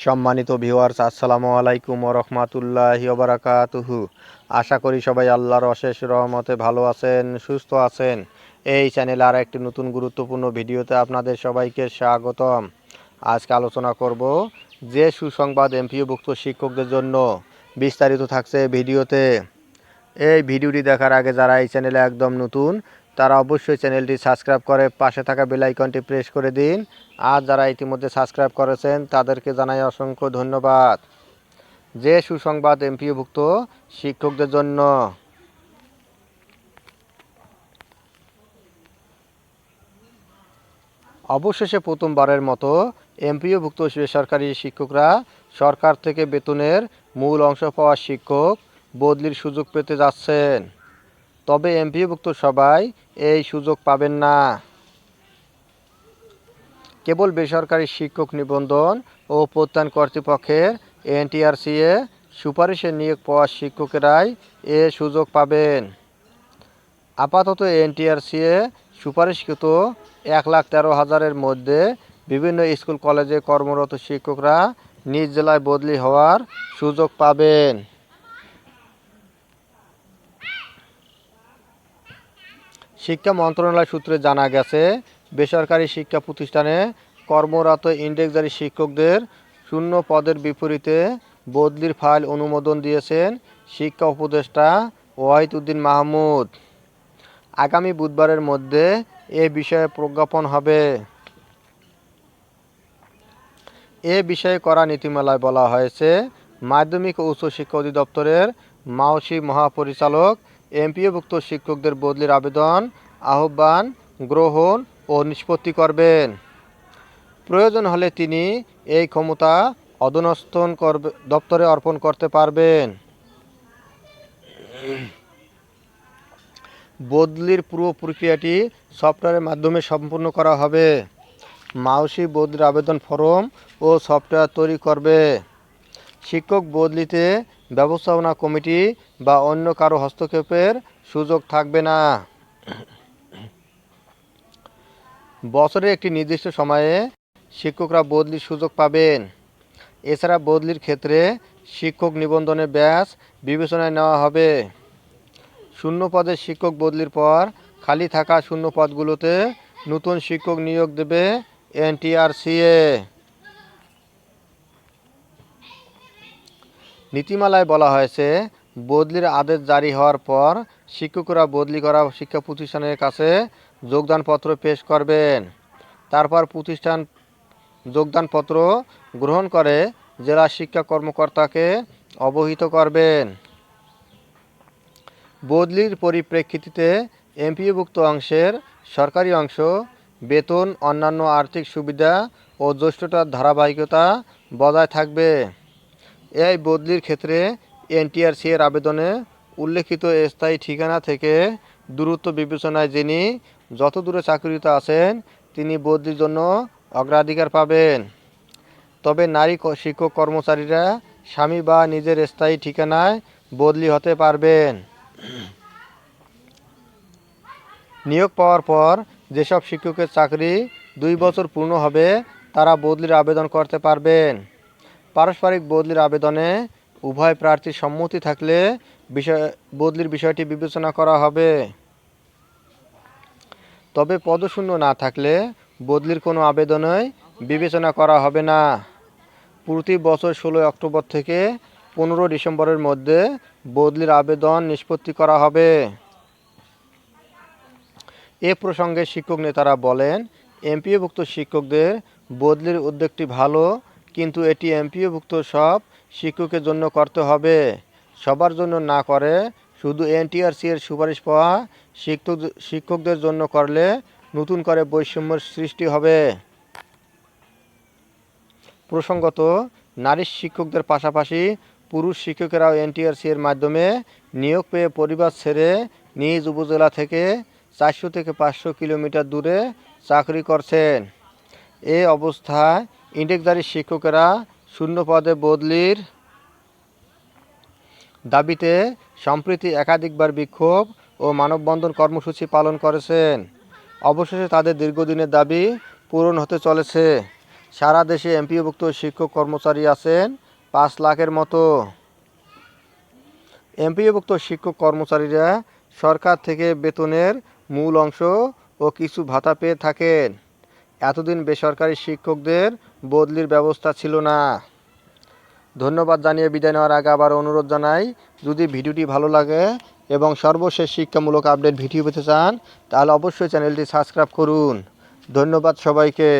সম্মানিত ভিউয়ার্স, আসসালামু আলাইকুম ওয়া রাহমাতুল্লাহি ওয়া বারাকাতুহু। আশা করি সবাই আল্লাহর অশেষ রহমতে ভালো আছেন, সুস্থ আছেন। এই চ্যানেলে আর একটি নতুন গুরুত্বপূর্ণ ভিডিওতে আপনাদের সবাইকে স্বাগতম। আজকে আলোচনা করব যে সুসংবাদ এমপিওভুক্ত শিক্ষকদের জন্য। বিস্তারিত থাকছে ভিডিওতে। এই ভিডিওটি দেখার আগে যারা এই চ্যানেলে একদম নতুন তারা অবশ্যই চ্যানেলটি সাবস্ক্রাইব করে পাশে থাকা বেল আইকনটি প্রেস করে দিন। আর যারা ইতিমধ্যে সাবস্ক্রাইব করেছেন তাদেরকে জানাই অসংখ্য ধন্যবাদ। যে সুসংবাদ এমপিওভুক্ত শিক্ষকদের জন্য। অবশেষে প্রথমবারের মতো এমপিওভুক্ত বেসরকারি শিক্ষকরা সরকার থেকে বেতনের মূল অংশ পাওয়া শিক্ষক বদলির সুযোগ পেতে যাচ্ছেন। তবে এমপিওভুক্ত সবাই এই সুযোগ পাবেন না। কেবল বেসরকারি শিক্ষক নিবন্ধন ও প্রত্যয়ন কর্তৃপক্ষের এনটিআরসিএ সুপারিশে নিয়োগ পাওয়া শিক্ষকেরাই এ সুযোগ পাবেন। আপাতত এনটিআরসিএ সুপারিশকৃত 1,13,000-এর মধ্যে বিভিন্ন স্কুল কলেজে কর্মরত শিক্ষকরা নিজ জেলায় বদলি হওয়ার সুযোগ পাবেন। শিক্ষা মন্ত্রণালয় সূত্রে জানা গেছে, বেসরকারি শিক্ষা প্রতিষ্ঠানে কর্মরত ইন্ডেক্সধারী শিক্ষকদের শূন্য পদের বিপরীতে বদলির ফাইল অনুমোদন দিয়েছেন শিক্ষা উপদেষ্টা ওয়াহিদ উদ্দিন মাহমুদ। আগামী বুধবারের মধ্যে এ বিষয়ে প্রজ্ঞাপন হবে। এ বিষয়ে করা নীতিমালায় বলা হয়েছে, মাধ্যমিক ও উচ্চশিক্ষা অধিদপ্তরের মাওসি মহাপরিচালক এমপিওভুক্ত শিক্ষকদের বদলির আবেদন, আহ্বান, গ্রহণ ও নিষ্পত্তি করবেন। প্রয়োজন হলে তিনি এই ক্ষমতা অধস্তন দপ্তরে অর্পণ করতে পারবেন। বদলির পুরো প্রক্রিয়াটি সফটওয়্যারের মাধ্যমে সম্পূর্ণ করা হবে। মাওসি বদলির আবেদন ফরম ও সফটওয়্যার তৈরি করবে। শিক্ষক বদলিতে ব্যবস্থাপনা কমিটি বা অন্য কারো হস্তক্ষেপের সুযোগ থাকবে না। বছরের একটি নির্দিষ্ট সময়ে শিক্ষকরা বদলির সুযোগ পাবেন। এছাড়া বদলির ক্ষেত্রে শিক্ষক নিবন্ধনের ব্যাচ বিবেচনায় নেওয়া হবে। শূন্য পদের শিক্ষক বদলির পর খালি থাকা শূন্য পদগুলোতে নতুন শিক্ষক নিয়োগ দেবে এনটিআরসিএ। নীতিমালায় বলা হয়েছে, বদলির আদেশ জারি হওয়ার পর শিক্ষকরা বদলি করা শিক্ষা প্রতিষ্ঠানের কাছে যোগদানপত্র পেশ করবেন। তারপর প্রতিষ্ঠান যোগদানপত্র গ্রহণ করে জেলা শিক্ষা কর্মকর্তাকে অবহিত করবেন। বদলির পরিপ্রেক্ষিতে এমপিওভুক্ত অংশের সরকারি অংশ, বেতন, অন্যান্য আর্থিক সুবিধা ও জ্যেষ্ঠতার ধারাবাহিকতা বজায় থাকবে। এই বদলির ক্ষেত্রে এনটিআরসি-এর আবেদনে উল্লেখিত স্থায়ী ঠিকানা থেকে দূরত্ব বিবেচনায় যিনি যত দূরে চাকরিরত আছেন তিনি বদলির জন্য অগ্রাধিকার পাবেন। তবে নারী শিক্ষক কর্মচারীরা স্বামী বা নিজের স্থায়ী ঠিকানায় বদলি হতে পারবেন। নিয়োগ পাওয়ার পর যেসব শিক্ষকের চাকরি 2 বছর পূর্ণ হবে তারা বদলির আবেদন করতে পারবেন। পারস্পরিক বদলির আবেদনে উভয় প্রার্থীর সম্মতি থাকলে বদলির বিষয়টি বিবেচনা করা হবে। তবে পদশূন্য না থাকলে বদলির কোনো আবেদনই বিবেচনা করা হবে না। প্রতি বছর 16 অক্টোবর থেকে 15 ডিসেম্বরের মধ্যে বদলির আবেদন নিষ্পত্তি করা হবে। এ প্রসঙ্গে শিক্ষক নেতারা বলেন, এমপিওভুক্ত শিক্ষকদের বদলির উদ্যোগটি ভালো, কিন্তু এটি এমপিওভুক্ত সব শিক্ষকের জন্য করতে হবে। সবার জন্য না করে শুধু এনটিআরসি-এর সুপারিশ পাওয়া শিক্ষকদের জন্য করলে নতুন করে বৈষম্যের সৃষ্টি হবে। প্রসঙ্গত, নারী শিক্ষকদের পাশাপাশি পুরুষ শিক্ষকেরাও এনটিআরসি-এর মাধ্যমে নিয়োগ পেয়ে পরিবার ছেড়ে নিজ উপজেলা থেকে 400 থেকে 500 কিলোমিটার দূরে চাকরি করছেন। এ অবস্থায় ইন্ডেক্সধারী শিক্ষকেরা শূন্য পদে বদলির দাবিতে সম্প্রতি একাধিকবার বিক্ষোভ ও মানববন্ধন কর্মসূচি পালন করেছেন। অবশেষে তাদের দীর্ঘদিনের দাবি পূরণ হতে চলেছে। সারা দেশে এমপিওভুক্ত শিক্ষক কর্মচারী আছেন 5 লাখের মতো। এমপিওভুক্ত শিক্ষক কর্মচারীরা সরকার থেকে বেতনের মূল অংশ ও কিছু ভাতা পেয়ে থাকেন। এতদিন বেসরকারি শিক্ষকদের বদলির ব্যবস্থা ছিল না। ধন্যবাদ জানিয়ে বিদায় নেওয়ার আগে আবার অনুরোধ জানাই, যদি ভিডিওটি ভালো লাগে এবং সর্বশেষ শিক্ষামূলক আপডেট ভিডিও পেতে চান তাহলে অবশ্যই চ্যানেলটি সাবস্ক্রাইব করুন। ধন্যবাদ সবাইকে।